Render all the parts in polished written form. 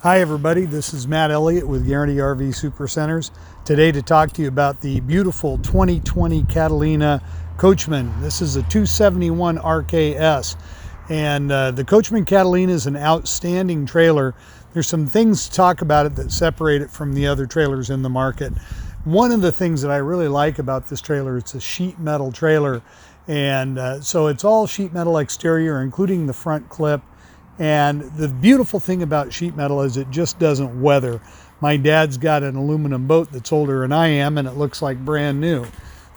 Hi everybody, this is Matt Elliott with Guaranty RV Supercenters. Today to talk to you about the beautiful 2020 Catalina Coachmen. This is a 271 RKS, and the Coachmen Catalina is an outstanding trailer. There's some things to talk about it that separate it from the other trailers in the market. One of the things that I really like about this trailer, it's a sheet metal trailer, and so it's all sheet metal exterior, including the front clip. And the beautiful thing about sheet metal is it just doesn't weather. My dad's got an aluminum boat that's older than I am, and it looks like brand new.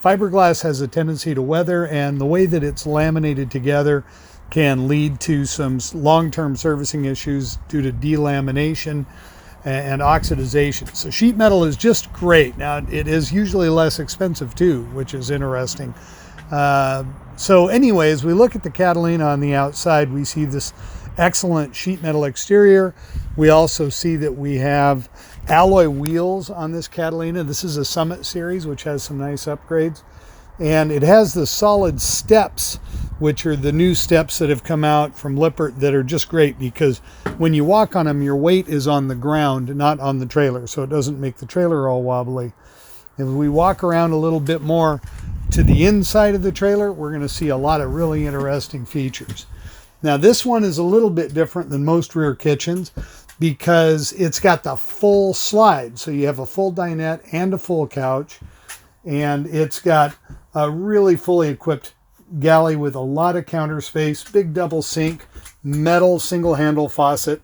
Fiberglass has a tendency to weather, and the way that it's laminated together can lead to some long-term servicing issues due to delamination and oxidization. So sheet metal is just great. Now, it is usually less expensive too, which is interesting. So anyway, as we look at the Catalina on the outside, we see this excellent sheet metal exterior. We also see that we have alloy wheels on this Catalina. This is a Summit Series, which has some nice upgrades. And it has the solid steps, which are the new steps that have come out from Lippert that are just great because when you walk on them, your weight is on the ground, not on the trailer. So it doesn't make the trailer all wobbly. If we walk around a little bit more to the inside of the trailer, we're going to see a lot of really interesting features. Now this one is a little bit different than most rear kitchens because it's got the full slide. So you have a full dinette and a full couch, and it's got a really fully equipped galley with a lot of counter space, big double sink, metal single handle faucet.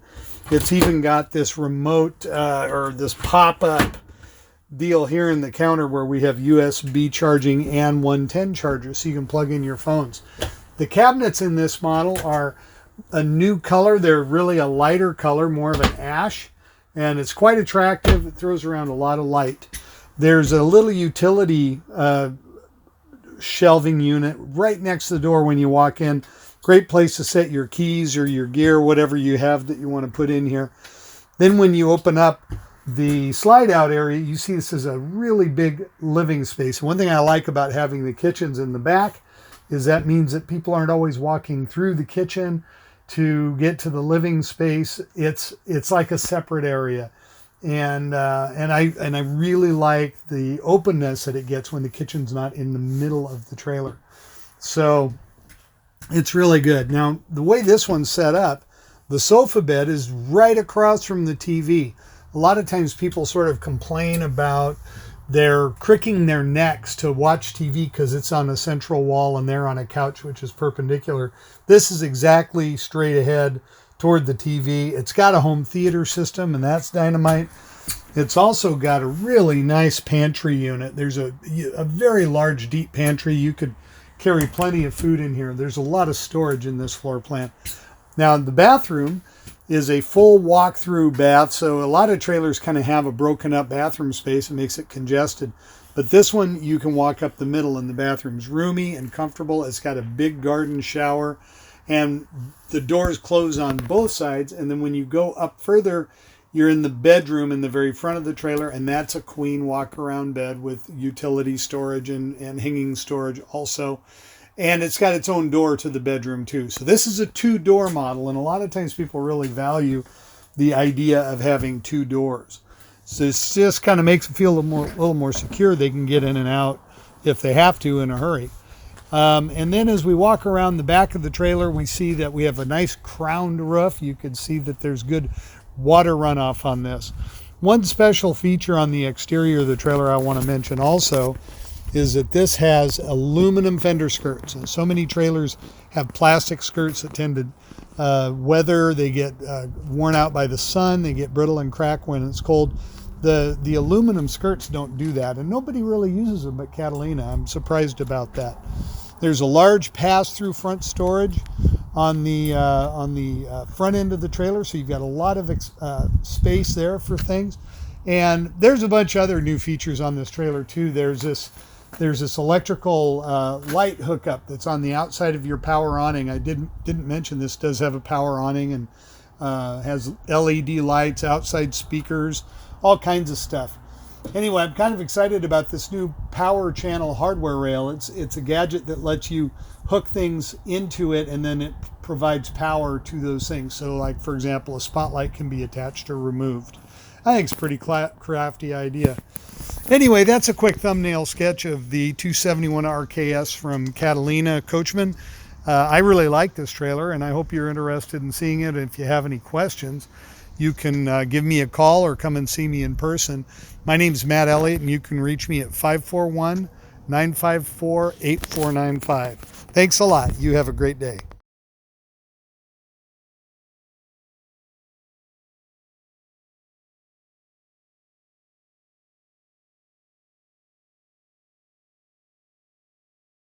It's even got this remote or this pop-up deal here in the counter where we have USB charging and 110 chargers so you can plug in your phones. The cabinets in this model are a new color. They're really a lighter color, more of an ash, and it's quite attractive. It throws around a lot of light. There's a little utility shelving unit right next to the door when you walk in. Great place to set your keys or your gear, whatever you have that you want to put in here. Then when you open up the slide out area, you see this is a really big living space. One thing I like about having the kitchens in the back is that means that people aren't always walking through the kitchen to get to the living space. It's like a separate area, and I really like the openness that it gets when the kitchen's not in the middle of the trailer. So it's really good. Now the way this one's set up, the sofa bed is right across from the TV. A lot of times people sort of complain about they're cricking their necks to watch TV because it's on a central wall and they're on a couch which is perpendicular. This is exactly straight ahead toward the TV. It's got a home theater system, and that's dynamite. It's also got a really nice pantry unit. There's a very large, deep pantry. You could carry plenty of food in here. There's a lot of storage in this floor plan. Now, the bathroom is a full walk-through bath, so a lot of trailers kind of have a broken up bathroom space. It makes it congested, but this one you can walk up the middle, and the bathroom's roomy and comfortable. It's got a big garden shower, and the doors close on both sides, and then when you go up further, you're in the bedroom in the very front of the trailer, and that's a queen walk-around bed with utility storage and hanging storage also. And it's got its own door to the bedroom too. So this is a two-door model, and a lot of times people really value the idea of having two doors. So it just kind of makes them feel a little more secure. They can get in and out if they have to in a hurry. And then as we walk around the back of the trailer, we see that we have a nice crowned roof. You can see that there's good water runoff on this. One special feature on the exterior of the trailer I want to mention also is that this has aluminum fender skirts. And so many trailers have plastic skirts that tend to weather. They get worn out by the sun. They get brittle and crack when it's cold. The aluminum skirts don't do that, and nobody really uses them but Catalina. I'm surprised about that. There's a large pass-through front storage on the front end of the trailer, so you've got a lot of space there for things. And there's a bunch of other new features on this trailer too. There's this electrical light hookup that's on the outside of your power awning. I didn't mention this does have a power awning and has LED lights, outside speakers, all kinds of stuff. Anyway, I'm kind of excited about this new power channel hardware rail. It's a gadget that lets you hook things into it, and then it provides power to those things. So like, for example, a spotlight can be attached or removed. I think it's a pretty crafty idea. Anyway, that's a quick thumbnail sketch of the 271 RKS from Catalina Coachmen. I really like this trailer, and I hope you're interested in seeing it. If you have any questions, you can give me a call or come and see me in person. My name is Matt Elliott, and you can reach me at 541-954-8495. Thanks a lot. You have a great day.